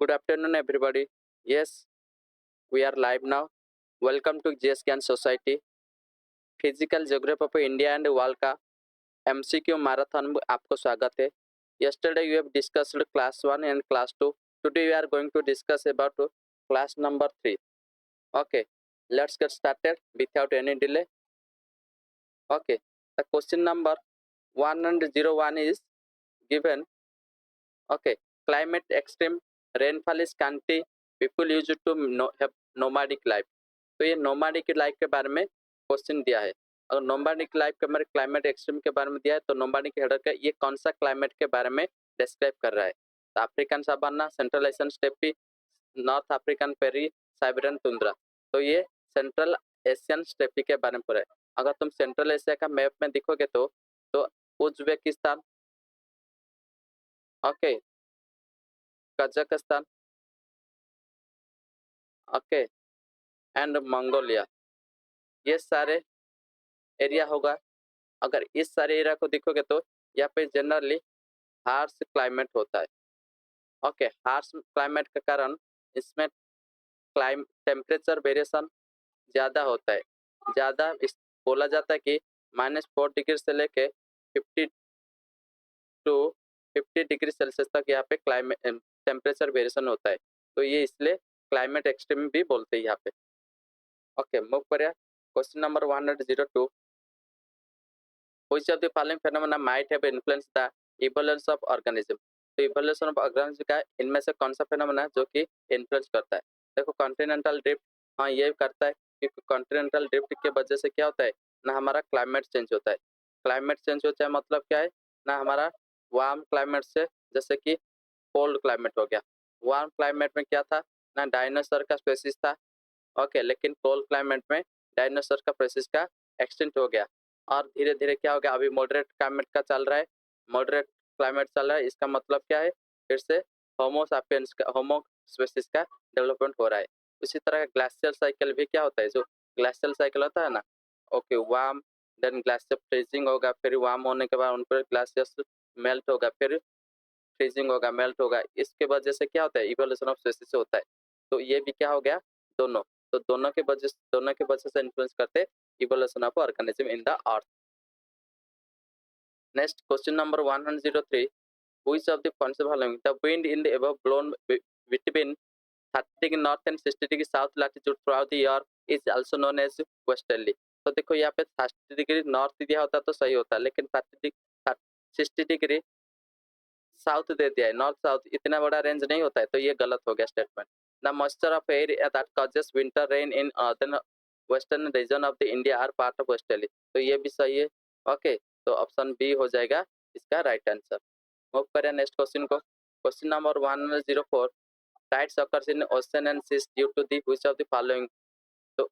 Good afternoon, everybody. Yes, we are live now. Welcome to JS Gyan Society. Physical geography of India and world का MCQ marathon में आपको स्वागत है. Yesterday you have discussed class 1 and class 2. Today we are going to discuss about class number 3. Okay, let's get started without any delay. Okay, the question number 101 is given. Okay, climate extreme, rainfall is scanty, people used to have nomadic life. तो ये nomadic life के बारे में question दिया है. अगर nomadic life के बारे में क्लाइमेट एक्सट्रीम के बारे में दिया है तो नोमैडिक हेडर का ये कौन सा क्लाइमेट के बारे में डिस्क्राइब कर रहा है. तो African savanna, Central Asian steppe, North African prairie, Siberian tundra. तो ये सेंट्रल एशियन स्टेपी के बारे में पूरा है. अगर तुम सेंट्रल एशिया का मैप में देखोगे तो Uzbekistan, okay, Kazakhstan, okay, and Mongolia, ये सारे एरिया होगा. अगर इस सारे एरिया को देखोगे तो यहाँ पे जनरली हार्श क्लाइमेट होता है. ओके, हार्श क्लाइमेट के कारण इसमें टेम्परेचर वेरिएशन ज़्यादा होता है. ज़्यादा बोला जाता है कि -4 डिग्री से लेके 50 टू 50 डिग्री सेल्सियस तक यहाँ पे क्लाइमेट टेम्परेचर वेरिएशन होता है. तो ये इसलिए क्लाइमेट एक्सट्रीम भी बोलते हैं यहाँ पे. ओके, मूव करिए. Question number 102. Which of the following phenomena might have influenced the evolution of organism? तो इवोल्यूशन ऑफ ऑर्गेनिज्म का इनमें से कौन सा फेनोमेना जो कि इन्फ्लुएंस करता है. देखो, कॉन्टिनेंटल ड्रिफ्ट, हाँ ये करता है क्योंकि कॉन्टिनेंटल ड्रिफ्ट के वजह से क्या होता है ना, हमारा क्लाइमेट चेंज होता है. क्लाइमेट चेंज होता है मतलब क्या है ना, हमारा वार्म क्लाइमेट से जैसे कि कोल्ड क्लाइमेट हो गया. वार्म क्लाइमेट में क्या था ना, डायनासोर का स्पेसिस था. ओके, लेकिन कोल्ड क्लाइमेट में डायनासोर का स्पेसिस का एक्सटेंट हो गया. और धीरे धीरे क्या हो गया, अभी मॉडरेट क्लाइमेट का चल रहा है. मॉडरेट क्लाइमेट चल रहा है, इसका मतलब क्या है, फिर से होमो सापियंस का, होमो स्पेसिस का डेवलपमेंट हो रहा है. उसी तरह ग्लाशियल साइकिल भी क्या होता है, जो ग्लाशियल साइकिल होता है ना, ओके, वार्म, देन ग्लाशियर फ्रीजिंग होगा, फिर वार्म होने के बाद उन पर ग्लाशियर मेल्ट होगा, फिर फ्रीजिंग होगा, मेल्ट होगा. इसके वजह से क्या होता है, इवोल्यूशन ऑफ स्पेसिस होता है. तो ये भी क्या हो गया, दोनों. तो दोनों के वजह से इन्फ्लुएंस करते evolution of organism in the earth. Next, question number 103. Which of the following, the wind in the above blown between 30 degree north and 60 degree south latitude throughout the year is also known as westerly. तो देखो यहाँ पे 30 degree north दिया होता तो सही होता, लेकिन 60 डिग्री साउथ दे दिया है. नॉर्थ साउथ इतना बड़ा रेंज नहीं होता है, तो ये गलत हो गया statement. The moisture of air that causes winter rain in western region of the India are part of westerly. तो ये भी सही है. ओके, तो ऑप्शन बी हो जाएगा इसका राइट आंसर. मूव करें नेक्स्ट क्वेश्चन को. Question number 104. Tides occurs in ocean and seas due to the which of the following. तो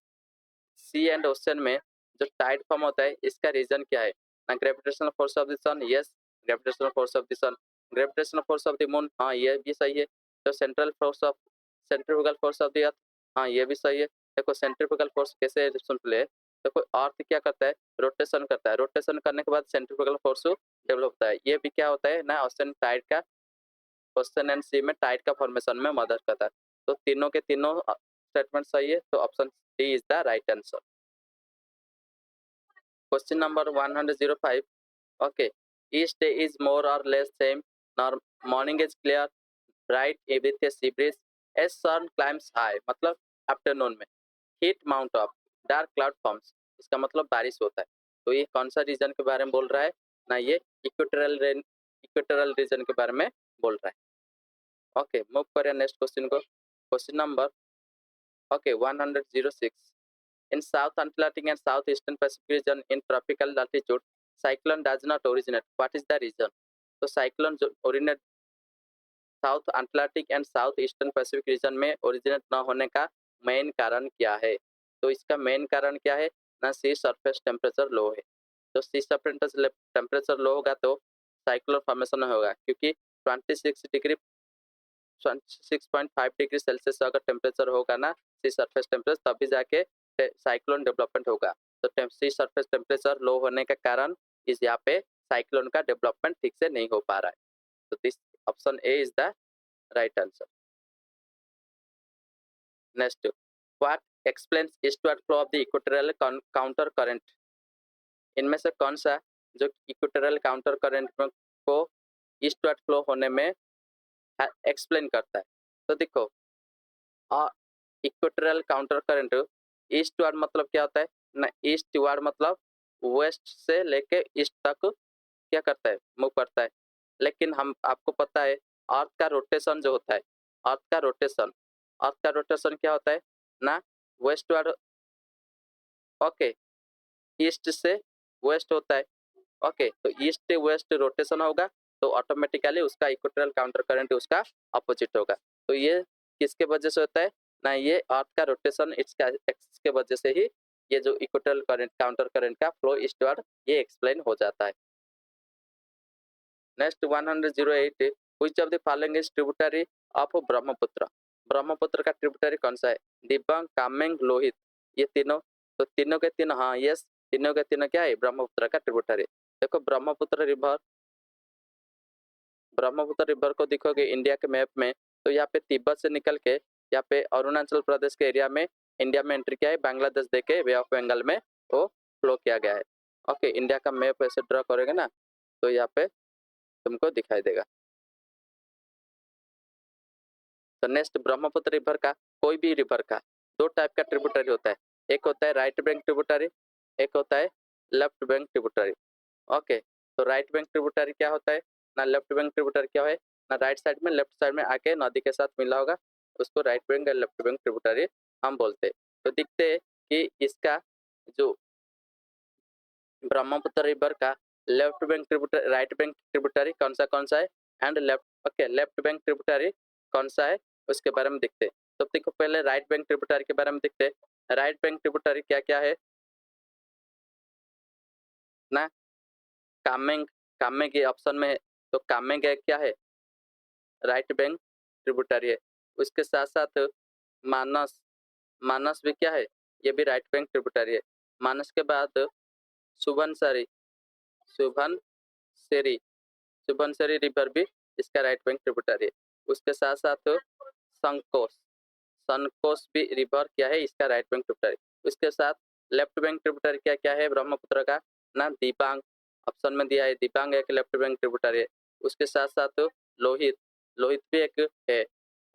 सी एंड ओशन में जो टाइड फॉर्म होता है इसका रीजन क्या है ना, gravitational force of the sun, yes, gravitational force of the sun. Gravitational force of the moon, हाँ ये भी सही है. तो centrifugal force of the earth, हाँ ये भी सही है. देखो सेंट्रीफ्यूगल फोर्स कैसे सुन ले. देखो अर्थ क्या करता है, रोटेशन करता है. रोटेशन करने के बाद सेंट्रीफ्यूगल फोर्स डेवलप होता है. ये भी क्या होता है ना, ओशन टाइड का, ओशन एंड सी में टाइड का फॉर्मेशन में मदद करता है. तो तीनों के तीनों स्टेटमेंट सही है, तो option D is the right answer. Question number 105. Okay, each day is more or less same. Morning is clear, bright with a sea breeze. As sun climbs high, मतलब आफ्टरनून में heat mount up, dark cloud forms. इसका मतलब बारिश होता है. तो ये कौन सा रीजन के बारे में बोल रहा है ना, ये इक्वेटोरियल रीजन के बारे में बोल रहा है. ओके, मूव करें नेक्स्ट क्वेश्चन को. Question number 106. In South Atlantic and Southeastern Pacific region in tropical latitude, cyclone does not originate. What is the reason? तो साइक्लोन जो originate south Atlantic and south eastern Pacific region में originate न होने का main कारण क्या है. तो इसका मेन कारण क्या है ना, सी सरफेस टेम्परेचर लो है. तो सी सरफेस टेम्परेचर लो होगा तो साइक्लोन फॉर्मेशन होगा, क्योंकि 6.5 डिग्री सेल्सियस अगर टेम्परेचर होगा ना सी सरफेस टेम्परेचर, तभी जाके साइक्लोन डेवलपमेंट होगा. तो सी सरफेस टेम्परेचर लो होने के कारण इस यहाँ पे साइक्लोन का डेवलपमेंट ठीक से नहीं हो पा रहा है. तो this option A is the right answer. Next, what explains eastward flow of the equatorial counter current? इनमें से कौन सा जो इक्वेटोरियल काउंटर करंट को ईस्टवर्ड फ्लो होने में एक्सप्लेन करता है? तो देखो, इक्वेटोरियल काउंटर करंट ईस्टवर्ड मतलब क्या होता है ना, ईस्टवर्ड मतलब वेस्ट से लेके ईस्ट तक क्या करता है, मूव करता है। लेकिन हम आपको पता है अर्थ का रोटेशन जो होता है, अर्थ का रोटेशन क्या होता है ना, वेस्टवर्ड, ओके, ईस्ट से वेस्ट होता है। ओके, तो ईस्ट वेस्ट रोटेशन होगा तो ऑटोमेटिकली उसका इक्वेटोरियल काउंटर करंट उसका अपोजिट होगा। तो ये किसके वजह से होता है ना, ये अर्थ का रोटेशन इसका एक्सिस के वजह से ही ये जो इक्वेटोरियल करंट काउंटर करंट का फ्लो ईस्टवर्ड ये एक्सप्लेन हो जाता है। Next 108, which of the following is tributary of Brahmaputra? Brahmaputra का ट्रिब्यूटरी कौन सा है? दिबांग, कामेंग, लोहित, ये तीनों। तो तीनों के तीनों, हाँ यस, तीनों के तीनों क्या है, ब्रह्मपुत्र का ट्रिब्यूटरी। देखो ब्रह्मपुत्र रिवर को देखोगे इंडिया के मैप में, तो यहाँ पे तिब्बत से निकल के यहाँ पे अरुणाचल प्रदेश के एरिया में इंडिया में एंट्री किया है, बांग्लादेश देके वे ऑफ बंगाल में वो फ्लो किया गया है। ओके, इंडिया का मैप ऐसे ड्रॉ करेगा ना तो यहाँ पे तुमको दिखाई देगा। तो नेक्स्ट, ब्रह्मपुत्र रिवर का, कोई भी रिवर का दो टाइप का ट्रिब्यूटरी होता है, एक होता है राइट बैंक ट्रिब्यूटरी, एक होता है लेफ्ट बैंक ट्रिब्यूटरी। ओके, तो राइट बैंक ट्रिब्यूटरी क्या होता है ना, लेफ्ट बैंक ट्रिब्यूटरी क्या है ना, राइट साइड में लेफ्ट साइड में आके नदी के साथ मिला होगा, उसको राइट बैंक या लेफ्ट बैंक ट्रिब्यूटरी हम बोलते हैं। तो दिखते हैं कि इसका जो ब्रह्मपुत्र रिवर का left bank tributary, right bank tributary कौन सा है एंड लेफ्ट बैंक ट्रिब्यूटरी कौन सा है उसके बारे में देखते हैं। तो देखो पहले राइट बैंक ट्रिब्यूटरी के बारे में देखते हैं। राइट बैंक ट्रिब्यूटरी क्या क्या है ना, कामेंग, कामेंग के ऑप्शन में है, तो कामेंग क्या है, राइट बैंक ट्रिब्यूटरी है। उसके साथ साथ मानस, मानस भी क्या है, ये भी राइट बैंक ट्रिब्यूटरी है। मानस के बाद सुबनसरी, सुबनसिरी, सुबनसिरी रिवर भी इसका राइट बैंक ट्रिब्यूटरी है। उसके साथ साथ संकोस, सनकोस भी रिवर क्या है इसका राइट बैंक ट्रिब्यूटरी। उसके साथ लेफ्ट बैंक ट्रिब्यूटरी क्या क्या है ब्रह्मपुत्र का ना, दिबांग, ऑप्शन में दिया है दिबांग एक लेफ्ट बैंक ट्रिब्यूटरी है। उसके साथ साथ लोहित, लोहित भी एक है।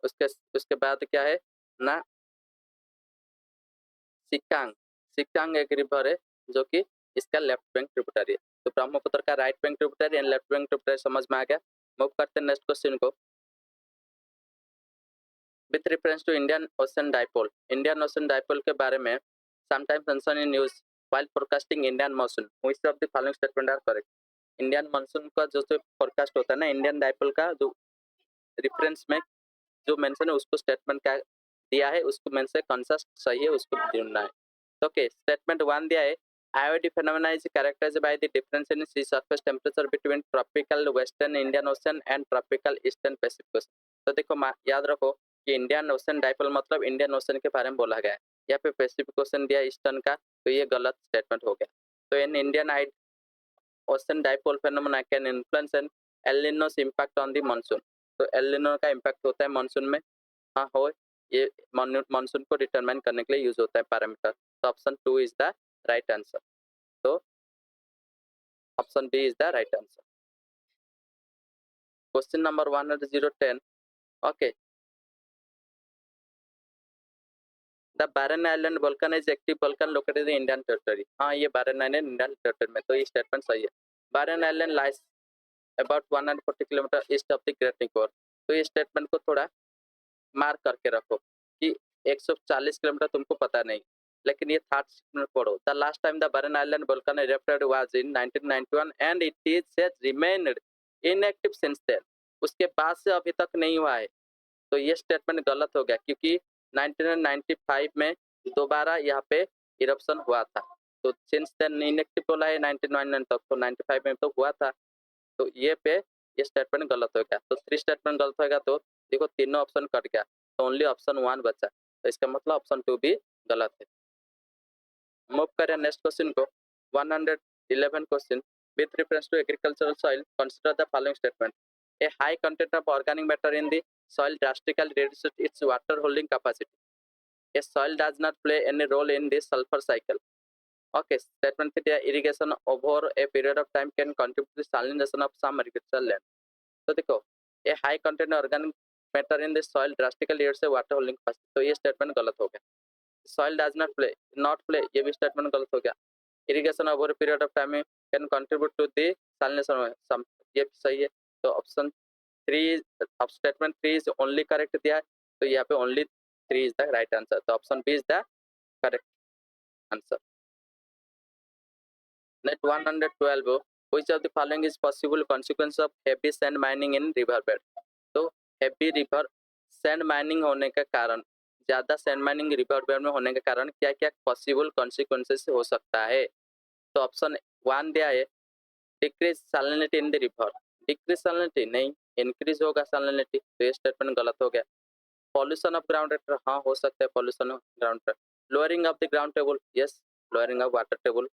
उसके उसके बाद क्या है ना, सिकांग, सिकांग एक रिवर है जो कि इसका लेफ्ट बैंक ट्रिब्यूटरी है। तो ब्रह्मपुत्र का right bank tributary and left bank tributary समझ में आ गया। मूव करते हैं नेक्स्ट क्वेश्चन को। With reference to Indian ocean dipole, Indian ocean dipole के बारे में sometimes mention in news while forecasting Indian monsoon, which of the following statement are correct? Indian monsoon का जो फोरकास्ट होता है ना, इंडियन डाइपोल का जो रेफरेंस में जो मेंशन है उसको स्टेटमेंट क्या दिया है, उसको मेंशन से कौन सा सही है उसको ढूंढना है। ओके, स्टेटमेंट 1 दिया है, IOD phenomena is characterized by the difference in sea surface temperature between tropical western Indian Ocean and tropical eastern Pacific Ocean। तो देखो याद रखो कि इंडियन ओशन डाइपोल मतलब इंडियन ओशन के बारे में बोला गया है, यहाँ पे पैसिफिक ओशन दिया ईस्टर्न का, तो ये गलत स्टेटमेंट हो गया। तो in Indian ocean dipole phenomena can influence an El Nino's impact on the monsoon. तो एल निनो का इम्पैक्ट होता है मानसून में, हाँ हो, ये मानसून को डिटरमाइन करने के लिए यूज होता है पैरामीटर। तो option 2 is the right answer. तो option B is the right answer. Question number 110, okay, the Barren Island volcano is active volcano located in Indian territory. हाँ, ये बैरन आइलैंड इंडियन टेरिटरी में, तो ये स्टेटमेंट सही है। Barren Island lies about 140 kilometre east of the Great Nicobar. तो ये statement को थोड़ा मार्क करके रखो कि 140 किलोमीटर तुमको पता नहीं, लेकिन ये थर्ड स्टेटमेंट पढ़ो। The last time the Barren Island volcano erupted was in 1991 and it is has remained inactive since then. उसके बाद से अभी तक नहीं हुआ है, तो ये स्टेटमेंट गलत हो गया क्योंकि 1995 में दोबारा यहाँ पे इरप्शन हुआ था। तो सिंस देन इनएक्टिव बोला है 1999 तक, तो 95 में तो हुआ था, तो ये स्टेटमेंट गलत हो गया। तो 3 स्टेटमेंट गलत होगा, तो देखो तीनों ऑप्शन कट गया, तो ओनली ऑप्शन 1 बचा, तो इसका मतलब ऑप्शन 2 भी गलत है। मूव करें नेक्स्ट क्वेश्चन को, 111 question, with reference to agricultural soil consider the following statement. A high content of organic matter in the soil drastically reduces its water holding capacity। A soil does not play any role in this sulfur cycle. Okay, statement 3, irrigation over a period of time can contribute to salinization of some agricultural land. तो देखो, a high content organic matter in the soil drastically reduces water holding capacity. तो ये स्टेटमेंट गलत हो गया. Soil does not play, ये भी स्टेटमेंट गलत हो गया. Irrigation over a period of time can contribute to the salinization of some, ये भी सही है. तो ऑप्शन 3, अब स्टेटमेंट 3 इज ओनली करेक्ट दिया है, तो यहाँ पे only 3 is the right answer. तो option B is the correct answer. Net 112, which of the following is possible consequence of heavy sand mining in river bed? तो heavy river sand mining होने का कारण, ज्यादा sand mining river bed में होने के कारण क्या क्या possible consequences हो सकता है? तो ऑप्शन 1 दिया है, decrease salinity in the river. decrease salinity नहीं, increase होगा salinity. तो ये स्टेटमेंट गलत हो गया. pollution of ground water, हाँ हो सकता है pollution of ground water. lowering of the ground table, yes, lowering of water table.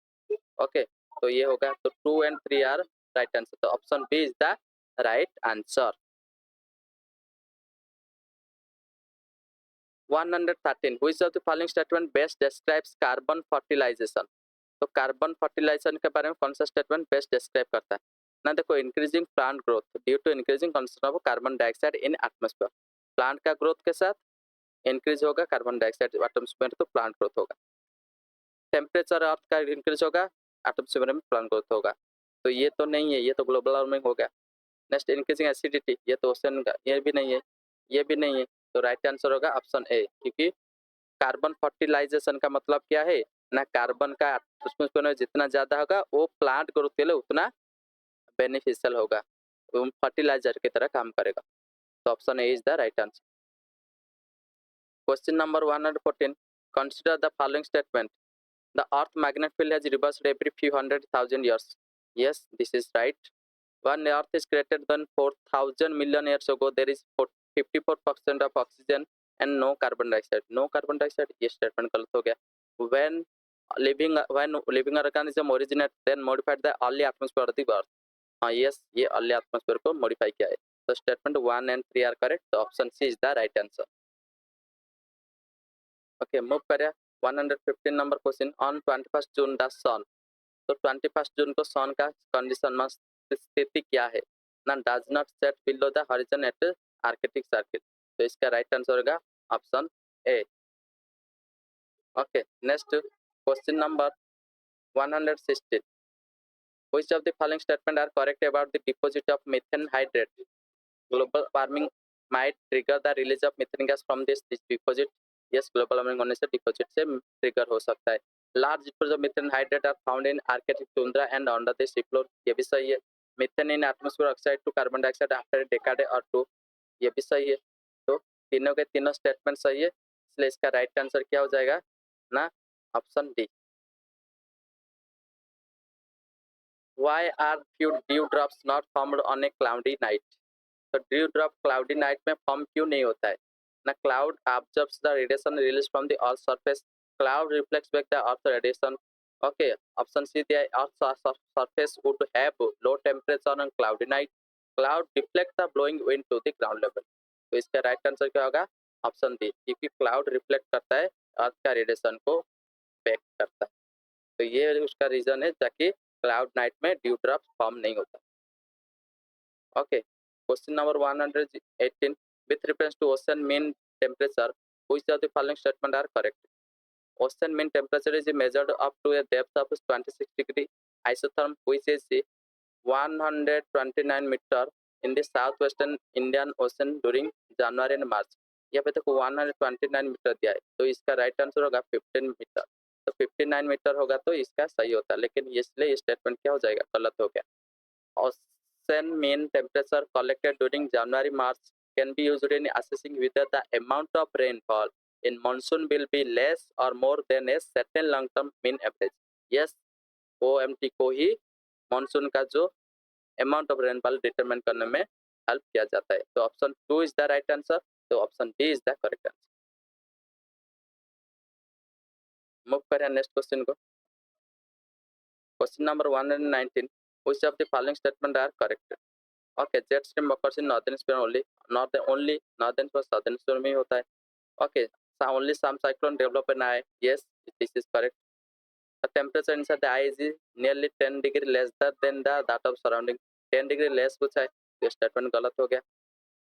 Okay, तो ये होगा. तो 2 and 3 आर राइट आंसर. तो option B is the right answer. 113, which of the following statement best describes carbon fertilization? तो carbon fertilization के बारे में कौन सा स्टेटमेंट बेस्ट डिस्क्राइब करता है ना? देखो, increasing plant growth due to increasing concentration of carbon dioxide in atmosphere. Plant का ग्रोथ के साथ इंक्रीज होगा कार्बन डाइऑक्साइड एटमॉस्फेयर, तो प्लांट ग्रोथ होगा. टेम्परेचर अर्थ का इंक्रीज होगा, एटमॉस्फेयर में प्लांट ग्रोथ होगा. तो ये तो नहीं है, ये तो ग्लोबल वार्मिंग हो गया. नेक्स्ट, इंक्रीजिंग एसिडिटी, ये तो ओशन का, ये भी नहीं है, ये भी नहीं है. तो राइट आंसर होगा ऑप्शन ए, क्योंकि कार्बन फर्टिलाइजेशन का मतलब क्या है ना, कार्बन का एटमॉस्फेयर में जितना ज्यादा होगा वो प्लांट ग्रोथ के लिए उतना बेनिफिशियल होगा, वो फर्टिलाइजर की तरह काम करेगा. तो option A is the right answer. Question number 114, consider the following statement. The Earth magnetic field has reversed every few 100,000 years. Yes, this is right. When the Earth is created, then 4,000 million years ago, there is 54% of oxygen and no carbon dioxide. No carbon dioxide. ये statement गलत हो गया. When living organism originate, then modified the early atmosphere of the Earth. हाँ, yes, ये early atmosphere को modify किया है. तो statement 1 and 3 are correct. तो option C is the right answer. Okay, move करें 115 number question. On 21 June the sun. तो 21 जून को सन का कंडीशन में स्थिति क्या है ना? Does not set below the horizon at Arctic circle. तो इसका राइट आंसर होगा option A. Okay, next question number 116, which of the following statement are correct about the deposit of methane hydrate? Global warming might trigger the release of methane gas from this deposit. Yes, global warming होने से deposit से trigger हो सकता है. Large deposit of methane hydrate are found in Arctic tundra and under the sea floor. ये भी सही है. Methane in atmosphere oxide to carbon dioxide after decade or 2, ये भी सही है. तो तीनों के तीनों स्टेटमेंट सही है, इसलिए इसका राइट आंसर क्या हो जाएगा ना? Option D. Why are few dewdrops not formed on a cloudy night? तो dewdrop cloudy night में फॉर्म क्यों नहीं होता है ना? Cloud absorbs the radiation released from the earth surface. Cloud reflects back the earth radiation. Okay, option C दिया है, earth surface would have low temperature on cloudy night. Cloud deflect the blowing wind to the ground level. तो इसका right answer क्या होगा? Option D, क्योंकि cloud reflect करता है अर्थ का रेडिएशन को बैक करता है. तो ये उसका रीजन है, ताकि क्लाउड नाइट में ड्यू ड्रॉप फॉर्म नहीं होता. Okay, question number 118, with reference to ocean mean temperature, which of the following statement are correct? Ocean mean temperature is measured up to a depth of 26 degree. Isotherm which is 129 meter in the southwestern Indian Ocean during January and March. यहाँ पे देखो 129 metre दिया है, तो इसका right answer होगा 15 metre. तो 59 metre होगा तो इसका सही होता है, लेकिन इसलिए स्टेटमेंट क्या हो जाएगा? गलत हो गया. Ocean mean temperature collected during January March can be used in assessing whether the amount of rainfall in monsoon will be less or more than a certain long term mean average. Yes, OMT को ही monsoon का जो amount of rainfall determine करने में help किया जाता है. तो option 2 is the right answer. तो option D is the correct answer. Move करें नेक्स्ट क्वेश्चन को. Question number 119, which of the following statement are correct? Okay, jet stream occurs in northern hemisphere only. Northern sphere southern sphere में होता है. Okay, only some cyclone develop in eye. Yes, this is correct. The temperature inside the eye is nearly 10 degree less than that of surrounding. 10 degree less कुछ है, ये स्टेटमेंट गलत हो गया.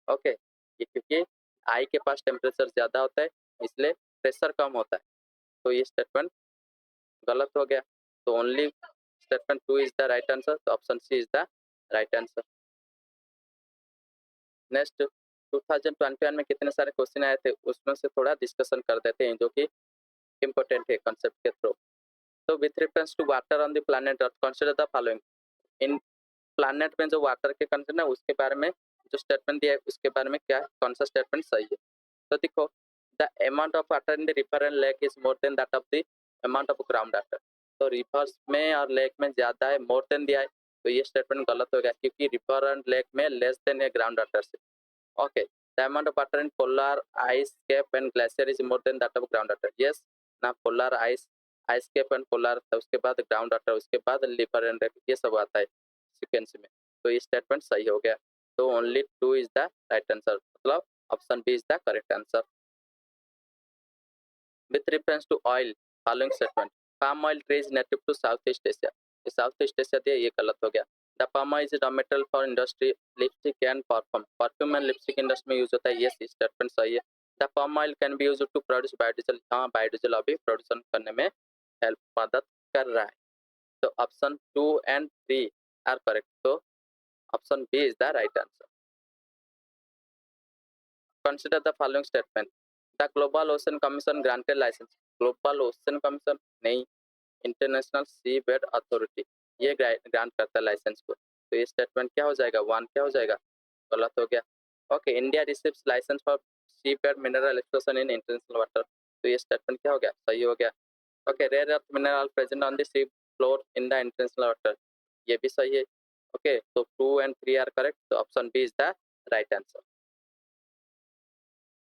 ओके, ये क्योंकि आई के पास टेम्परेचर ज्यादा होता है इसलिए प्रेशर कम होता है, तो ये स्टेटमेंट गलत हो गया. तो only statement 2 is the right answer. तो option C is the right answer. Next 2021 में कितने सारे क्वेश्चन आए थे उसमें से थोड़ा डिस्कशन कर देते हैं जो कि इम्पोर्टेंट है कॉन्सेप्ट के थ्रू. तो with reference to water on the planet earth consider the following. इन प्लैनेट में जो वाटर के कंसेंट है उसके बारे में जो स्टेटमेंट दिया है उसके बारे में क्या कौन सा स्टेटमेंट सही है. तो देखो, the amount of water in the river and lake is more than that of the amount of ground water. तो रिवर्स में और लेक में ज्यादा है, मोर देन दिया है, तो ये स्टेटमेंट गलत हो गया क्योंकि रिवर एंड लेक में लेस देन है ग्राउंड वाटर से. Okay, the amount of water in polar ice cap and glacier is more than that of ground water. Yes ना, polar ice cap and polar, उसके बाद ground water, उसके बाद river and lake, ये सब आता है सीक्वेंस में. तो ये स्टेटमेंट सही हो गया. तो only 2 is the right answer, मतलब option B is the correct answer. With reference to oil following statement. palm oil tree is native to Southeast Asia. ये Southeast Asia दिया, ये गलत हो गया. The palm oil is raw material for industry, lipstick and perfume. Perfume and lipstick industry में use होता है. ये स्टेटमेंट सही है. The palm oil can be used to produce biodiesel. हाँ, बायोडीजल अभी प्रोडक्शन करने में हेल्प मदद कर रहा है. तो ऑप्शन 2 and 3 आर करेक्ट. तो option B is the right answer. Consider the following statement. The Global Ocean Commission granted license. Global Ocean Commission नहीं, इंटरनेशनल सी बेड अथॉरिटी, ये ग्रांट करता है लाइसेंस को. तो ये स्टेटमेंट क्या हो जाएगा, 1 क्या हो जाएगा, गलत हो गया. Okay, India receives licence for sea bed mineral exploration in international water. तो ये स्टेटमेंट क्या हो गया, सही हो गया. Okay, rare earth mineral present on the sea floor in the international water, ये भी सही है. ओके, तो 2 and 3 आर करेक्ट. तो option B is the right answer.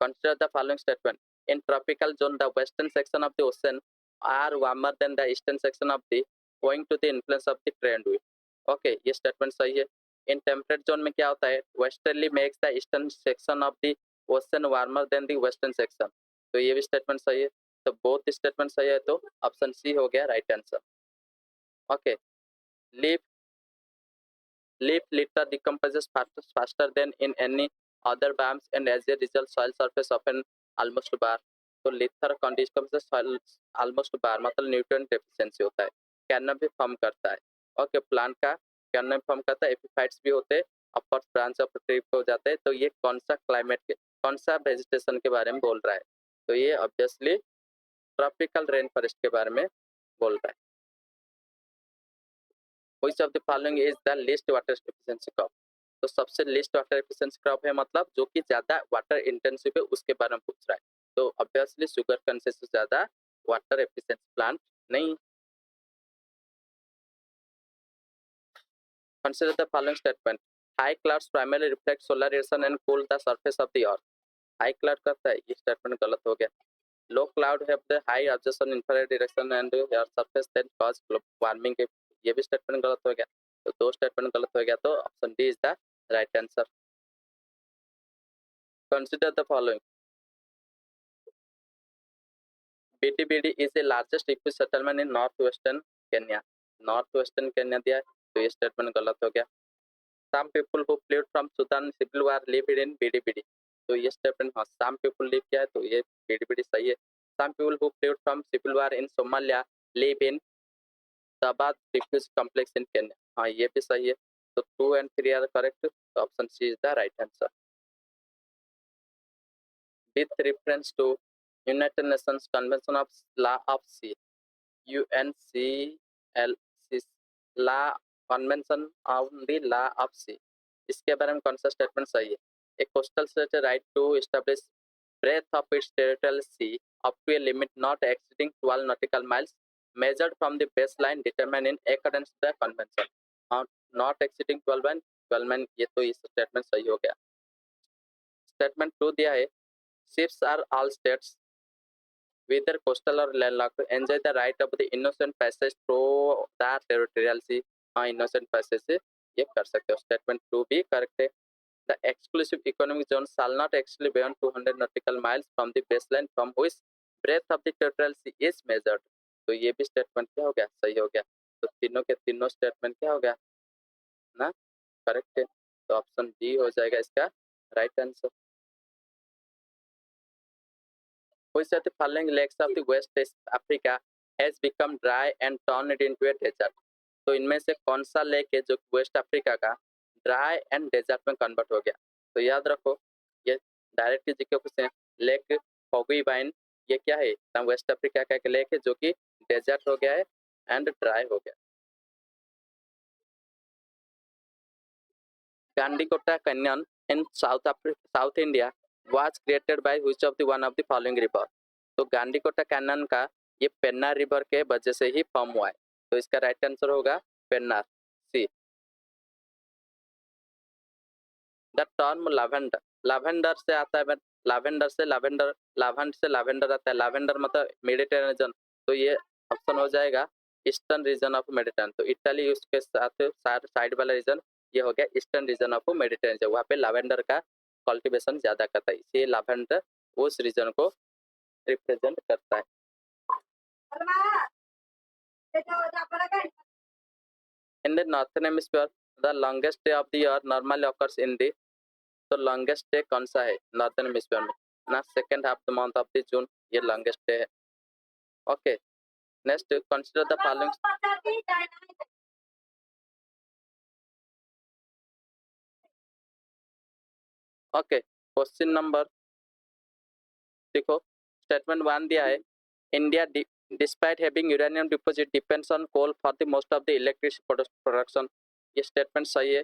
Consider the following statement. In tropical zone, the western section of the ocean are warmer than the eastern section of the owing to the influence of the trade wind. Okay, ये statement सही है. In temperate zone में क्या होता है, westerly makes the eastern section of the ocean warmer than the western section. तो ये भी स्टेटमेंट सही है. तो बोथ स्टेटमेंट सही है, तो ऑप्शन सी हो गया right answer. Okay, leaf litter decomposes faster than in any other biomes and as a result soil surface often almost bare. तो लिथर डिकम्पोज soil almost bare मतलब न्यूट्रिएंट डेफिशिएंसी होता है. कैनन भी फॉर्म करता है. ओके, प्लांट का cannon form करता है, एपिफाइट्स भी होते हैं, अपर ब्रांच ऑफ ट्री हो जाते हैं. तो ये कौन सा क्लाइमेट के कौन सा वेजिटेशन के बारे में बोल रहा है, तो ये ऑब्वियसली ट्रॉपिकल रेन फॉरेस्ट के बारे में बोल रहा है. Which of the following is the least water efficiency crop? तो सबसे least water efficiency crop है मतलब जो कि ज्यादा वाटर इंटेंसिव है उसके बारे में पूछ रहा है. तो ऑब्वियसली शुगर केन से ज्यादा वाटर एफिशिएंसी प्लांट नहीं. Consider the following statement. High clouds primarily reflect solar radiation and cool the surface of the earth. High cloud करता है, ये स्टेटमेंट गलत हो गया. Low cloud have the high absorption infrared direction and earth surface that cause global warming. ये भी statement गलत हो गया. तो 2 स्टेटमेंट गलत हो गया, तो option D is the right answer. Consider the following. BTBD is the largest refugee settlement in north western Kenya. North western Kenya दिया है, तो ये स्टेटमेंट गलत हो गया. Some people who fled from Sudan civil war live in BDBD. तो ये स्टेटमेंट हाँ, सम पीपल लिव किया है, तो ये बीडीबीडी सही है. Some people who fled from civil war in Somalia live in Sabad Refugee Complex in Kenya. हाँ, ये भी सही है. तो 2 and 3 are correct. तो option C is the right answer. With reference to United Nations Convention of Law of Sea, UNCLC, Law Convention on the Law of Sea, इसके बारे में कौन सा स्टेटमेंट सही है. A coastal state right to establish breadth of its territorial sea up to a limit not exceeding 12 nautical miles measured from the baseline determined in accordance with the convention. Not exceeding 12 mile, ये तो इस statement सही हो गया. Statement 2 दिया है. Ships are all states whether coastal or landlocked enjoy the right of the innocent passage through the territorial sea. हाँ, innocent passage से ये कर सकते हो. स्टेटमेंट 2 भी करेक्ट है. The exclusive economic zone shall not exceed beyond 200 nautical miles from the baseline from which breadth of the territorial sea is measured. तो ये भी स्टेटमेंट क्या हो गया, सही हो गया। तो तीनों के तीनों स्टेटमेंट क्या हो गया ना, करेक्ट है। तो ऑप्शन डी हो जाएगा इसका right answer. Which of the following lakes of the West Africa has become dry and turned into a desert? तो इनमें से कौन सा लेक है जो वेस्ट अफ्रीका का ड्राई एंड डेजर्ट में कन्वर्ट हो गया? तो याद रखो ये डायरेक्ट जीके क्वेश्चन। लेक फोगुइवाइन ये क्या है, वेस्ट अफ्रीका का एक लेक है जो कि डेजर्ट हो गया है एंड ड्राई हो गया। Gandikota Canyon in South India was created by which of the one of the following river? तो गांडीकोटा कैनन का ये पेन्नार रिवर के वजह से ही फॉर्म हुआ है। तो इसका राइट आंसर होगा पेन्नार, सी। द टर्म लैवेंडर, लैवेंडर से आता है, लैवेंडर से लैवेंडर, लाभांड से लैवेंडर आता है। लैवेंडर मतलब मेडिटेरियन रीजन, तो ये ऑप्शन हो जाएगा ईस्टर्न रीजन ऑफ मेडिटेरियन। तो इटाली उसके साथ साइड वाला रीजन ये हो गया ईस्टर्न रीजन ऑफ मेडिटेरियन, वहाँ पे लैवेंडर का कल्टीवेशन ज्यादा करता है, इसलिए लैवेंडर उस रीजन को रिप्रेजेंट करता है। In the northern hemisphere, the longest day of the year normally occurs in the, तो longest day कौन सा है नॉर्थन हेमिस्फीयर में ना, second half the month of the June ये लॉन्गेस्ट डे है। Okay next consider the following. Okay question number देखो, statement 1 दिया है, India despite having uranium deposit depends on coal for the most of the electricity production, ये statement सही है।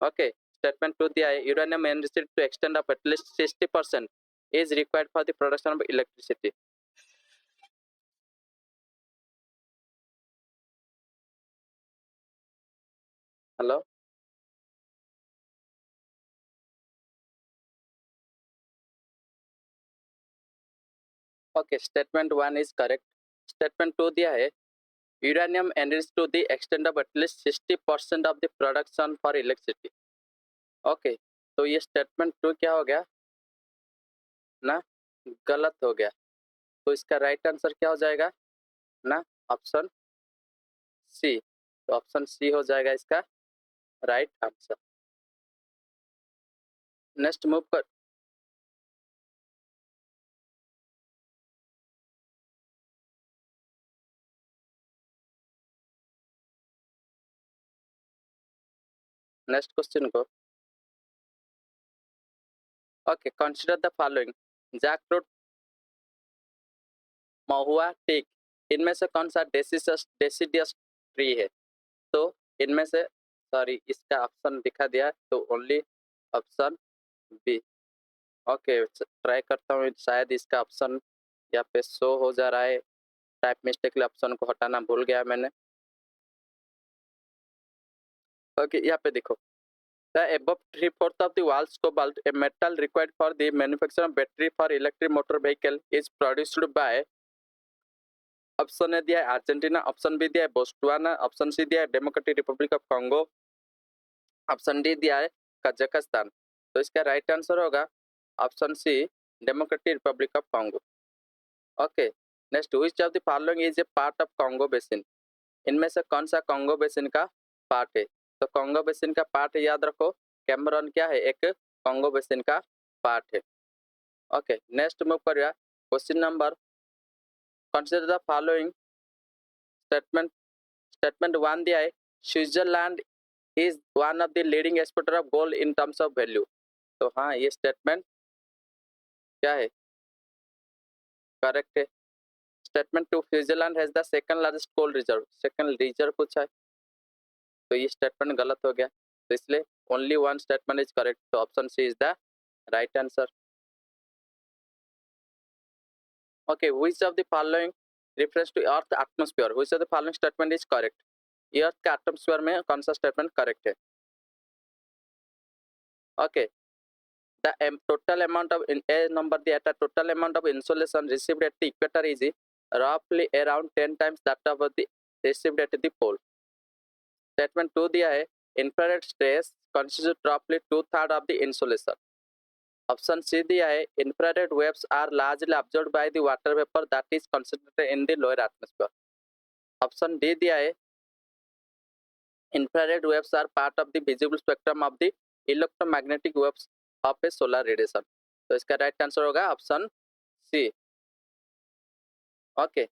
Okay statement 2 दिया है, uranium enriched to extend up at least 60% is required for the production of electricity. Hello? Okay, statement 1 is correct. Statement 2 दिया है, uranium enriched to the extent of at least 60% of the production for electricity. Okay, तो ये statement 2 क्या हो गया ना, गलत हो गया। तो इसका राइट आंसर क्या हो जाएगा ना, ऑप्शन सी। तो ऑप्शन सी हो जाएगा इसका राइट आंसर। नेक्स्ट मूव कर, नेक्स्ट क्वेश्चन को। Okay consider the following, jackfruit, mahua, teak, इनमें से कौन सा डेसिडियस ट्री है? तो इनमें से सॉरी इसका ऑप्शन दिखा दिया, तो only option B. Okay try करता हूँ, शायद इसका ऑप्शन यहाँ पे शो हो जा रहा है, टाइप मिस्टेकली ऑप्शन को हटाना भूल गया मैंने। ओके यहाँ पे देखो, the above 3/4 of the walls cobalt, a metal required for the manufacture of battery for electric motor vehicle, is produced by, option A दिया है अर्जेंटीना, ऑप्शन बी दिया है बोस्टवाना, ऑप्शन सी दिया है democratic republic of Congo, option D दिया है Kazakhstan. तो इसका राइट आंसर होगा option C democratic republic of Congo. Okay next, which of the following is a part of Congo basin, इनमें से कौन सा कांगो बेसिन का पार्ट है? तो कांगो बेसिन का पार्ट याद रखो, कैमरून क्या है, एक कांगो बेसिन का पार्ट है। ओके नेक्स्ट मूव करिए question number, consider the following statement. Statement 1 दिया है, Switzerland is one of the leading exporter of gold in terms of value. तो हाँ ये स्टेटमेंट क्या है, करेक्ट है। Statement 2, Switzerland has the second largest gold reserve, second reserve पूछा है, तो ये स्टेटमेंट गलत हो गया, तो इसलिए only one statement is correct, तो option C is the right answer. Okay which of the following reference to earth atmosphere, which of the following statement is correct, earth का एटमॉस्फेयर में कौन सा स्टेटमेंट करेक्ट है? Okay the total amount of a number the total amount of insolation received at the equator is roughly around 10 times that of the received at the pole. Statement 2 दिया है, infrared rays constitute roughly 2/3 of the insolation. Option C दिया है infrared waves are largely absorbed by the water vapor that is concentrated in the lower atmosphere. Option D दिया है infrared waves are part of the visible spectrum of the electromagnetic waves of a solar radiation. तो इसका right answer होगा option C. Okay,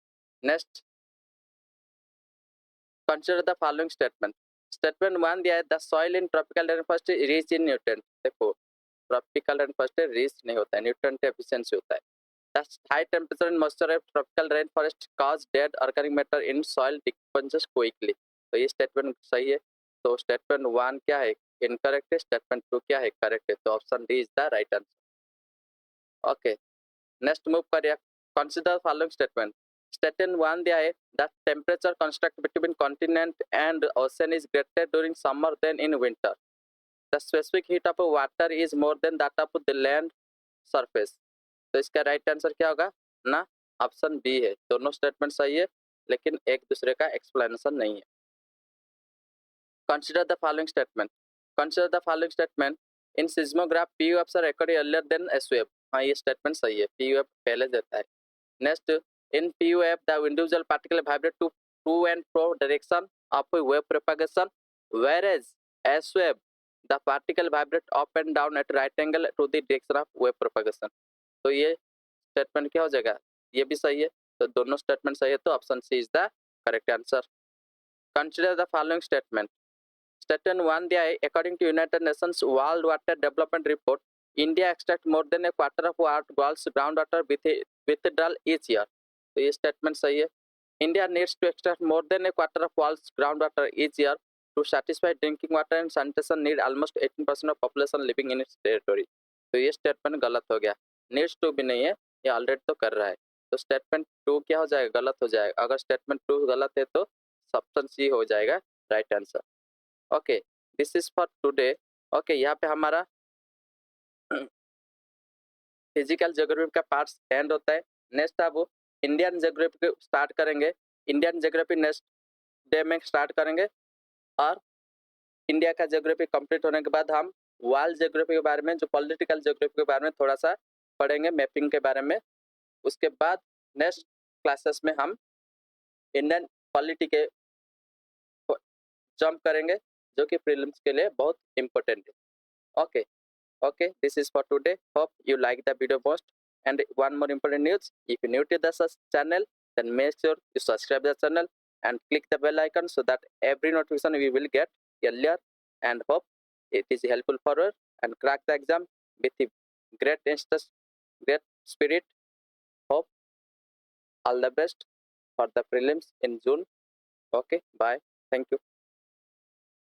next consider the following statement. Statement 1 दिया है the soil in tropical rainforest is rich in nutrient. देखो tropical rainforest rich नहीं होता है, nutrient efficiency होता है. The high temperature and moisture of tropical rainforest cause dead organic matter in soil decomposes quickly. तो ये स्टेटमेंट सही है. तो स्टेटमेंट 1 क्या है, इनकरेक्ट है. स्टेटमेंट 2 क्या है, करेक्ट है. तो option D is the right answer. Okay, next move करिए. Consider following statement. स्टेटमेंट 1 दिया है that temperature construct between continent and ocean is greater during summer than in winter. The specific heat of water is more than that of the land surface. तो इसका right answer क्या होगा ना, option B है. दोनों statement सही है लेकिन एक दूसरे का एक्सप्लेनेशन नहीं है. Consider the following statement. Consider the following statement. In seismograph P waves are recorded earlier than S wave. हाँ, ये स्टेटमेंट सही है. पी वेव पहले देता है. Next, in P wave the individual particle vibrate to and fro direction of wave propagation, whereas S wave the particle vibrate up and down at right angle to the direction of wave propagation. तो ये statement क्या हो जाएगा, ये भी सही है. तो दोनों स्टेटमेंट सही है, तो option C is the correct answer. Consider the following statement. Statement 1 दिया है according to United Nations world water development report, India extract more than a quarter of world's ground water withdrawal each year. तो ये statement सही है. India needs to extract more than a quarter of world's ground water each year to satisfy drinking water and sanitation need. Almost 18% of population living in its territory. तो ये स्टेटमेंट गलत हो गया. नीड्स टू भी नहीं है, ये ऑलरेडी तो कर रहा है. तो स्टेटमेंट 2 क्या हो जाएगा, गलत हो जाएगा. अगर स्टेटमेंट 2 गलत है तो ऑप्शन सी हो जाएगा right answer. Okay, this is for today. Okay, यहाँ पे हमारा फिजिकल ज्योग्राफी का पार्ट एंड होता है. नेक्स्ट अब इंडियन ज्योग्राफी स्टार्ट करेंगे. इंडियन ज्योग्राफी नेक्स्ट डे में स्टार्ट करेंगे. और इंडिया का ज्योग्राफी कंप्लीट होने के बाद हम वर्ल्ड ज्योग्राफी के बारे में, जो पॉलिटिकल ज्योग्राफी के बारे में थोड़ा सा पढ़ेंगे, मैपिंग के बारे में. उसके बाद नेक्स्ट क्लासेस में हम इंडियन पॉलिटी के जंप करेंगे, जो कि प्रीलिम्स के लिए बहुत इंपॉर्टेंट है. Okay, okay, this is for today. Hope you like the video most. And one more important news, if you're new to the channel, then make sure you subscribe the channel and click the bell icon so that every notification we will get earlier. And hope it is helpful for you and crack the exam with great interest, great spirit. Hope all the best for the prelims in June. Okay, bye, thank you.